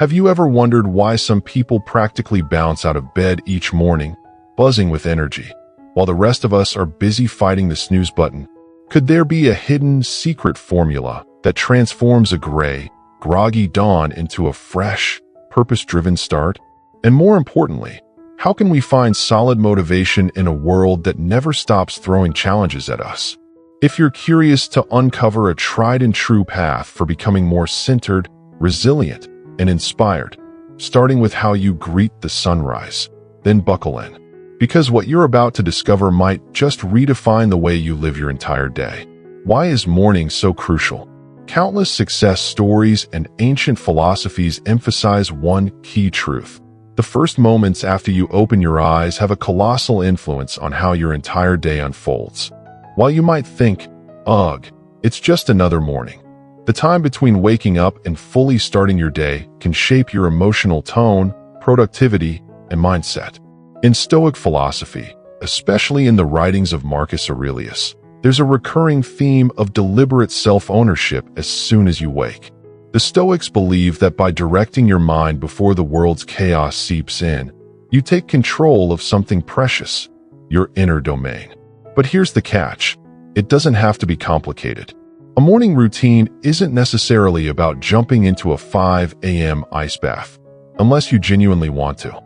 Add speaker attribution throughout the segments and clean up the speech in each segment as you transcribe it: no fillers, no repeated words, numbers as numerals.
Speaker 1: Have you ever wondered why some people practically bounce out of bed each morning, buzzing with energy, while the rest of us are busy fighting the snooze button? Could there be a hidden, secret formula that transforms a gray, groggy dawn into a fresh, purpose-driven start? And more importantly, how can we find solid motivation in a world that never stops throwing challenges at us? If you're curious to uncover a tried-and-true path for becoming more centered, resilient, and inspired, starting with how you greet the sunrise, then buckle in. Because what you're about to discover might just redefine the way you live your entire day. Why is morning so crucial? Countless success stories and ancient philosophies emphasize one key truth. The first moments after you open your eyes have a colossal influence on how your entire day unfolds. While you might think, ugh, it's just another morning, the time between waking up and fully starting your day can shape your emotional tone, productivity, and mindset. In Stoic philosophy, especially in the writings of Marcus Aurelius, there's a recurring theme of deliberate self-ownership as soon as you wake. The Stoics believe that by directing your mind before the world's chaos seeps in, you take control of something precious, your inner domain. But here's the catch. It doesn't have to be complicated. A morning routine isn't necessarily about jumping into a 5 a.m. ice bath, unless you genuinely want to.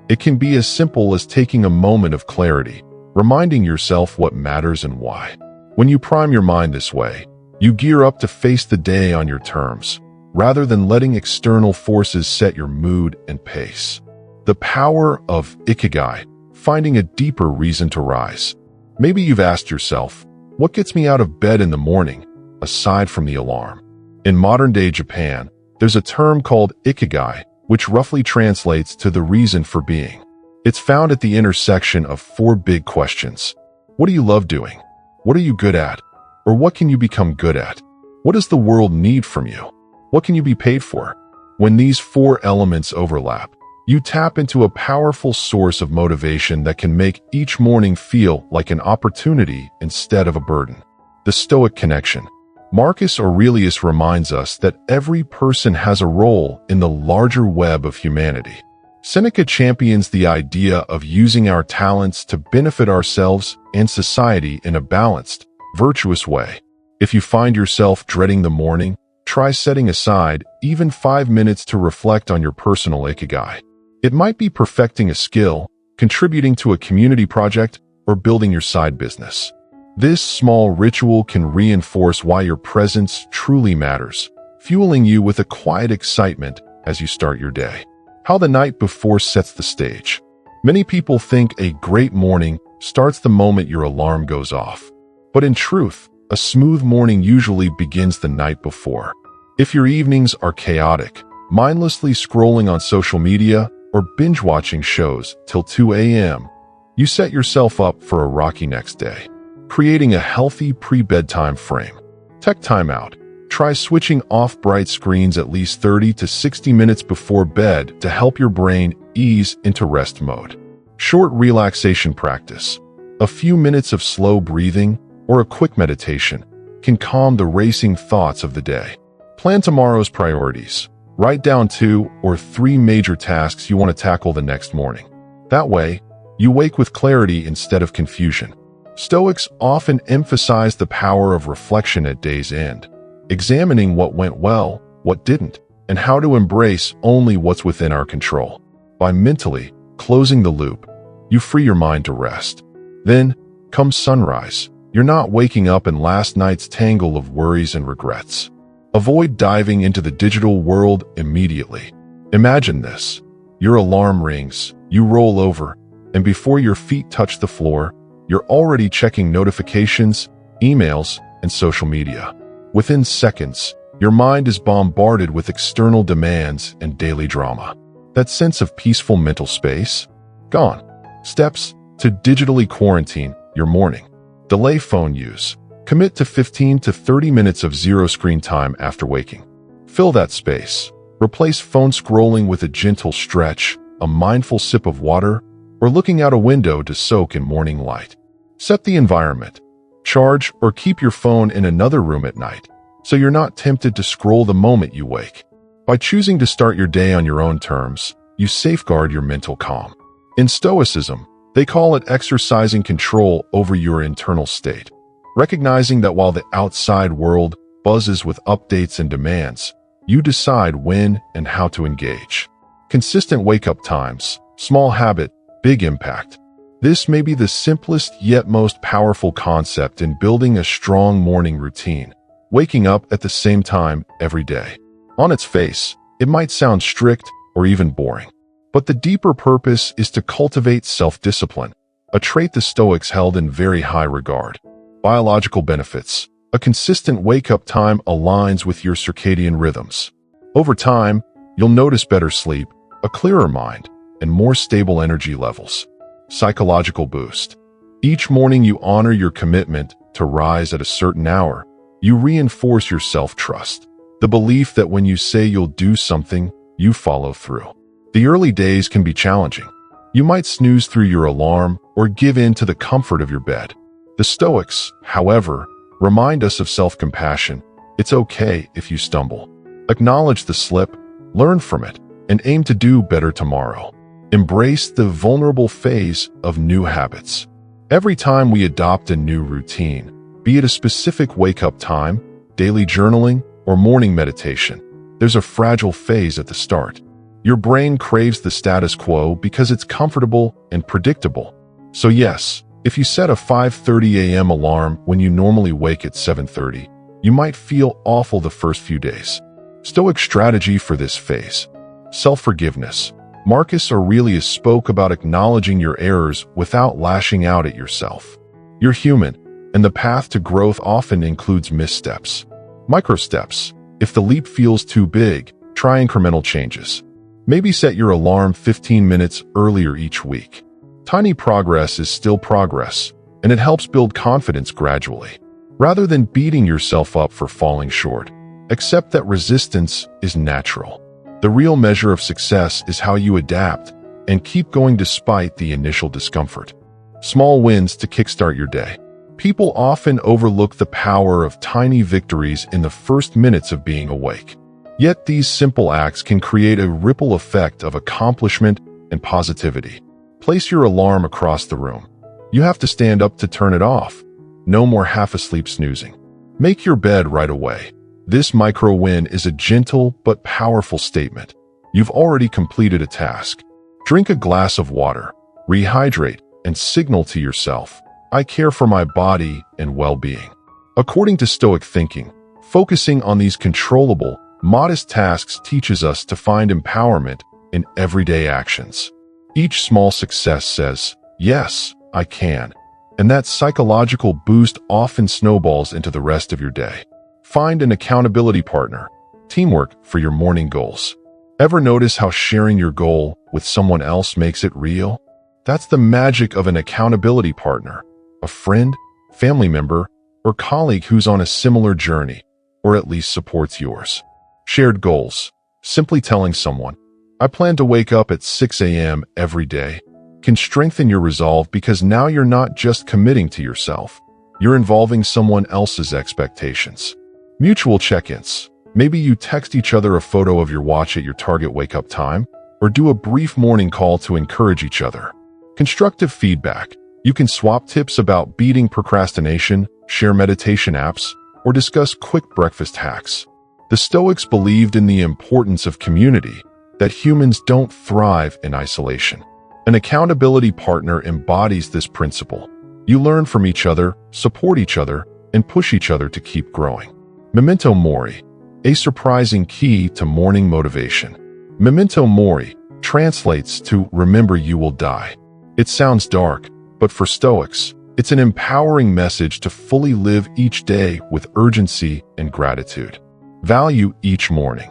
Speaker 1: It can be as simple as taking a moment of clarity, reminding yourself what matters and why. When you prime your mind this way, you gear up to face the day on your terms, rather than letting external forces set your mood and pace. The power of Ikigai, finding a deeper reason to rise. Maybe you've asked yourself, what gets me out of bed in the morning, aside from the alarm? In modern-day Japan, there's a term called Ikigai, which roughly translates to the reason for being. It's found at the intersection of four big questions. What do you love doing? What are you good at? Or what can you become good at? What does the world need from you? What can you be paid for? When these four elements overlap, you tap into a powerful source of motivation that can make each morning feel like an opportunity instead of a burden. The Stoic connection. Marcus Aurelius reminds us that every person has a role in the larger web of humanity. Seneca champions the idea of using our talents to benefit ourselves and society in a balanced, virtuous way. If you find yourself dreading the morning, try setting aside even 5 minutes to reflect on your personal ikigai. It might be perfecting a skill, contributing to a community project, or building your side business. This small ritual can reinforce why your presence truly matters, fueling you with a quiet excitement as you start your day. How the night before sets the stage. Many people think a great morning starts the moment your alarm goes off. But in truth, a smooth morning usually begins the night before. If your evenings are chaotic, mindlessly scrolling on social media, or binge-watching shows till 2 a.m., you set yourself up for a rocky next day. Creating a healthy pre-bedtime frame. Tech timeout. Try switching off bright screens at least 30 to 60 minutes before bed to help your brain ease into rest mode. Short relaxation practice. A few minutes of slow breathing or a quick meditation can calm the racing thoughts of the day. Plan tomorrow's priorities. Write down 2 or 3 major tasks you want to tackle the next morning. That way, you wake with clarity instead of confusion. Stoics often emphasize the power of reflection at day's end, examining what went well, what didn't, and how to embrace only what's within our control. By mentally closing the loop, you free your mind to rest. Then, come sunrise, you're not waking up in last night's tangle of worries and regrets. Avoid diving into the digital world immediately. Imagine this. Your alarm rings, you roll over, and before your feet touch the floor, you're already checking notifications, emails, and social media. Within seconds, your mind is bombarded with external demands and daily drama. That sense of peaceful mental space? Gone. Steps to digitally quarantine your morning. Delay phone use. Commit to 15 to 30 minutes of zero screen time after waking. Fill that space. Replace phone scrolling with a gentle stretch, a mindful sip of water, or looking out a window to soak in morning light. Set the environment. Charge or keep your phone in another room at night, so you're not tempted to scroll the moment you wake. By choosing to start your day on your own terms, you safeguard your mental calm. In Stoicism, they call it exercising control over your internal state, recognizing that while the outside world buzzes with updates and demands, you decide when and how to engage. Consistent wake-up times, small habit, big impact. This may be the simplest yet most powerful concept in building a strong morning routine, waking up at the same time every day. On its face, it might sound strict or even boring, but the deeper purpose is to cultivate self-discipline, a trait the Stoics held in very high regard. Biological benefits. A consistent wake-up time aligns with your circadian rhythms. Over time, you'll notice better sleep, a clearer mind, and more stable energy levels. Psychological boost. Each morning you honor your commitment to rise at a certain hour. You reinforce your self-trust, the belief that when you say you'll do something, you follow through. The early days can be challenging. You might snooze through your alarm or give in to the comfort of your bed. The Stoics, however, remind us of self-compassion. It's okay if you stumble. Acknowledge the slip, learn from it, and aim to do better tomorrow. Embrace the vulnerable phase of new habits. Every time we adopt a new routine, be it a specific wake-up time, daily journaling, or morning meditation, there's a fragile phase at the start. Your brain craves the status quo because it's comfortable and predictable. So yes, if you set a 5:30 a.m. alarm when you normally wake at 7:30, you might feel awful the first few days. Stoic strategy for this phase. Self-forgiveness. Marcus Aurelius spoke about acknowledging your errors without lashing out at yourself. You're human, and the path to growth often includes missteps. Microsteps. If the leap feels too big, try incremental changes. Maybe set your alarm 15 minutes earlier each week. Tiny progress is still progress, and it helps build confidence gradually. Rather than beating yourself up for falling short, accept that resistance is natural. The real measure of success is how you adapt and keep going despite the initial discomfort. Small wins to kickstart your day. People often overlook the power of tiny victories in the first minutes of being awake. Yet these simple acts can create a ripple effect of accomplishment and positivity. Place your alarm across the room. You have to stand up to turn it off. No more half-asleep snoozing. Make your bed right away. This micro-win is a gentle but powerful statement. You've already completed a task. Drink a glass of water, rehydrate, and signal to yourself, I care for my body and well-being. According to Stoic thinking, focusing on these controllable, modest tasks teaches us to find empowerment in everyday actions. Each small success says, yes, I can, and that psychological boost often snowballs into the rest of your day. Find an accountability partner, teamwork for your morning goals. Ever notice how sharing your goal with someone else makes it real? That's the magic of an accountability partner, a friend, family member, or colleague who's on a similar journey, or at least supports yours. Shared goals. Simply telling someone, I plan to wake up at 6 a.m. every day, can strengthen your resolve because now you're not just committing to yourself, you're involving someone else's expectations. Mutual check-ins. Maybe you text each other a photo of your watch at your target wake-up time, or do a brief morning call to encourage each other. Constructive feedback. You can swap tips about beating procrastination, share meditation apps, or discuss quick breakfast hacks. The Stoics believed in the importance of community, that humans don't thrive in isolation. An accountability partner embodies this principle. You learn from each other, support each other, and push each other to keep growing. Memento mori, a surprising key to morning motivation. Memento mori translates to remember you will die. It sounds dark, but for Stoics, it's an empowering message to fully live each day with urgency and gratitude. Value each morning.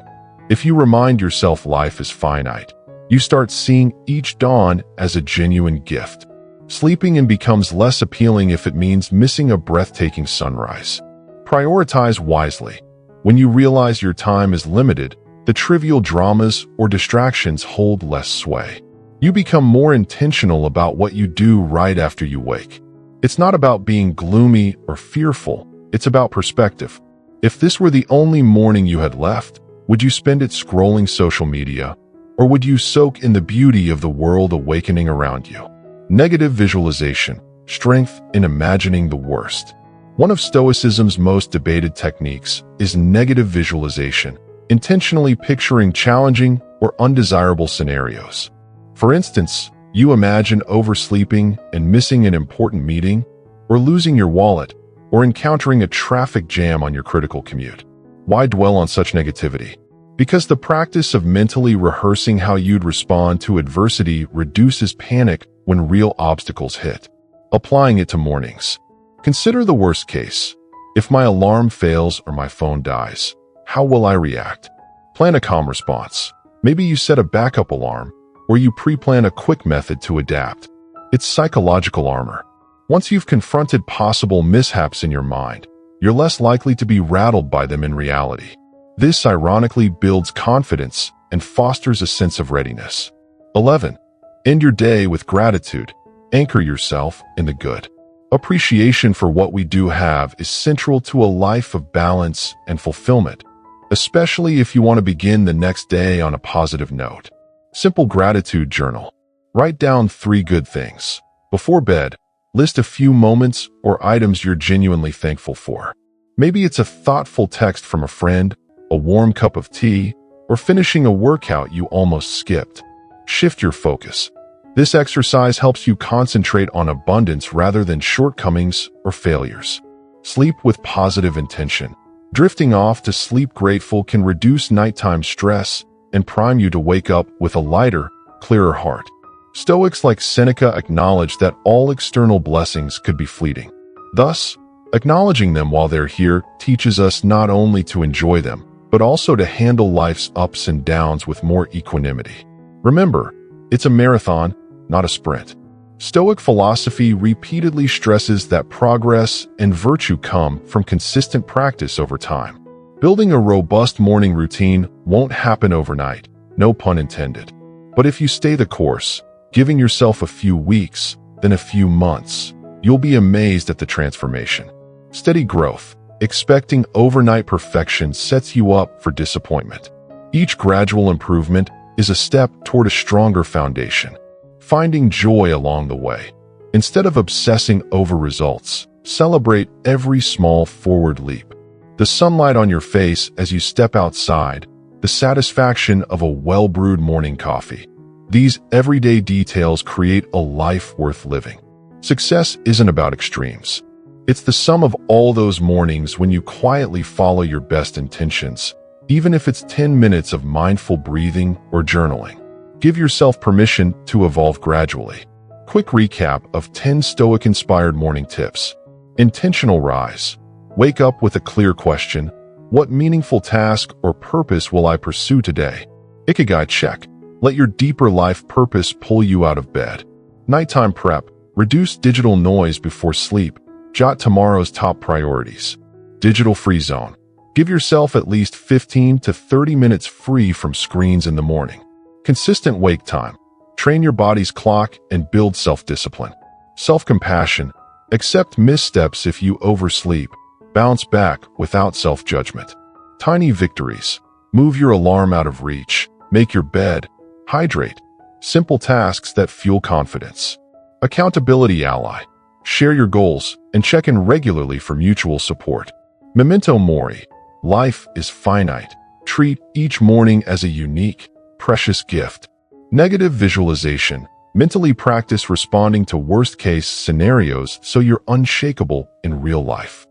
Speaker 1: If you remind yourself life is finite, you start seeing each dawn as a genuine gift. Sleeping in becomes less appealing if it means missing a breathtaking sunrise. Prioritize wisely. When you realize your time is limited, the trivial dramas or distractions hold less sway. You become more intentional about what you do right after you wake. It's not about being gloomy or fearful, it's about perspective. If this were the only morning you had left, Would you spend it scrolling social media, or would you soak in the beauty of the world awakening around you? Negative visualization, strength in imagining the worst. One of Stoicism's most debated techniques is negative visualization, intentionally picturing challenging or undesirable scenarios. For instance, you imagine oversleeping and missing an important meeting, or losing your wallet, or encountering a traffic jam on your critical commute. Why dwell on such negativity? Because the practice of mentally rehearsing how you'd respond to adversity reduces panic when real obstacles hit. Applying it to mornings. Consider the worst case. If my alarm fails or my phone dies, how will I react? Plan a calm response. Maybe you set a backup alarm, or you pre-plan a quick method to adapt. It's psychological armor. Once you've confronted possible mishaps in your mind, you're less likely to be rattled by them in reality. This ironically builds confidence and fosters a sense of readiness. 11. End your day with gratitude. Anchor yourself in the good. Appreciation for what we do have is central to a life of balance and fulfillment, especially if you want to begin the next day on a positive note. Simple gratitude journal. Write down 3 good things. Before bed, list a few moments or items you're genuinely thankful for. Maybe it's a thoughtful text from a friend, a warm cup of tea, or finishing a workout you almost skipped. Shift your focus. This exercise helps you concentrate on abundance rather than shortcomings or failures. Sleep with positive intention. Drifting off to sleep grateful can reduce nighttime stress and prime you to wake up with a lighter, clearer heart. Stoics like Seneca acknowledge that all external blessings could be fleeting. Thus, acknowledging them while they're here teaches us not only to enjoy them, but also to handle life's ups and downs with more equanimity. Remember, it's a marathon, not a sprint. Stoic philosophy repeatedly stresses that progress and virtue come from consistent practice over time. Building a robust morning routine won't happen overnight, no pun intended. But if you stay the course, giving yourself a few weeks, then a few months, you'll be amazed at the transformation. Steady growth. Expecting overnight perfection sets you up for disappointment. Each gradual improvement is a step toward a stronger foundation. Finding joy along the way. Instead of obsessing over results, celebrate every small forward leap. The sunlight on your face as you step outside, the satisfaction of a well-brewed morning coffee. These everyday details create a life worth living. Success isn't about extremes. It's the sum of all those mornings when you quietly follow your best intentions, even if it's 10 minutes of mindful breathing or journaling. Give yourself permission to evolve gradually. Quick recap of 10 Stoic-inspired morning tips. Intentional rise. Wake up with a clear question. What meaningful task or purpose will I pursue today? Ikigai check. Let your deeper life purpose pull you out of bed. Nighttime prep. Reduce digital noise before sleep. Jot tomorrow's top priorities. Digital free zone. Give yourself at least 15 to 30 minutes free from screens in the morning. Consistent wake time. Train your body's clock and build self-discipline. Self-compassion. Accept missteps if you oversleep. Bounce back without self-judgment. Tiny victories. Move your alarm out of reach. Make your bed. Hydrate. Simple tasks that fuel confidence. Accountability ally. Share your goals and check in regularly for mutual support. Memento mori. Life is finite. Treat each morning as a unique, precious gift. Negative visualization. Mentally practice responding to worst-case scenarios so you're unshakable in real life.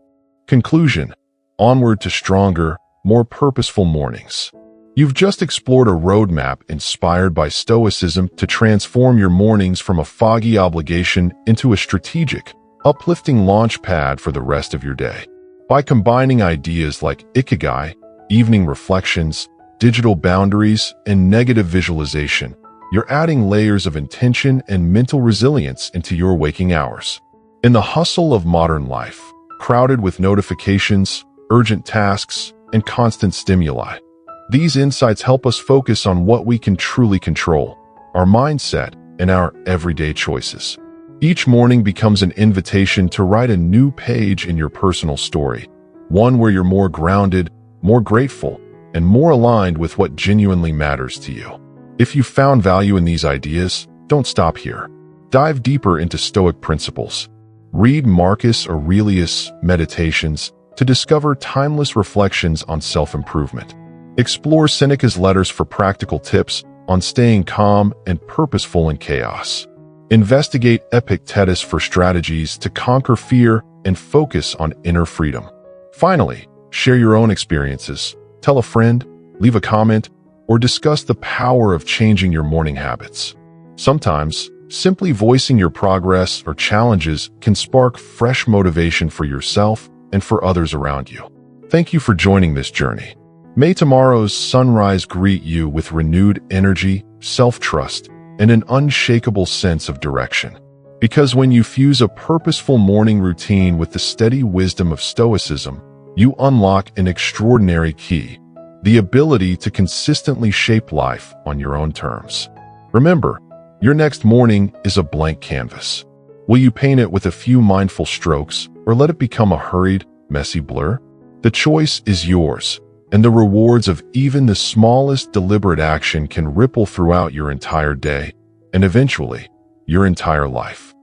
Speaker 1: Conclusion. Onward to stronger, more purposeful mornings. You've just explored a roadmap inspired by Stoicism to transform your mornings from a foggy obligation into a strategic, uplifting launch pad for the rest of your day. By combining ideas like Ikigai, evening reflections, digital boundaries, and negative visualization, you're adding layers of intention and mental resilience into your waking hours. In the hustle of modern life, crowded with notifications, urgent tasks, and constant stimuli, these insights help us focus on what we can truly control, our mindset and our everyday choices. Each morning becomes an invitation to write a new page in your personal story, one where you're more grounded, more grateful, and more aligned with what genuinely matters to you. If you found value in these ideas, don't stop here. Dive deeper into Stoic principles. Read Marcus Aurelius' Meditations to discover timeless reflections on self-improvement. Explore Seneca's letters for practical tips on staying calm and purposeful in chaos. Investigate Epictetus for strategies to conquer fear and focus on inner freedom. Finally, share your own experiences. Tell a friend, leave a comment, or discuss the power of changing your morning habits. Sometimes, simply voicing your progress or challenges can spark fresh motivation for yourself and for others around you. Thank you for joining this journey. May tomorrow's sunrise greet you with renewed energy, self-trust, and an unshakable sense of direction. Because when you fuse a purposeful morning routine with the steady wisdom of Stoicism, you unlock an extraordinary key, the ability to consistently shape life on your own terms. Remember, your next morning is a blank canvas. Will you paint it with a few mindful strokes or let it become a hurried, messy blur? The choice is yours, and the rewards of even the smallest deliberate action can ripple throughout your entire day and eventually your entire life.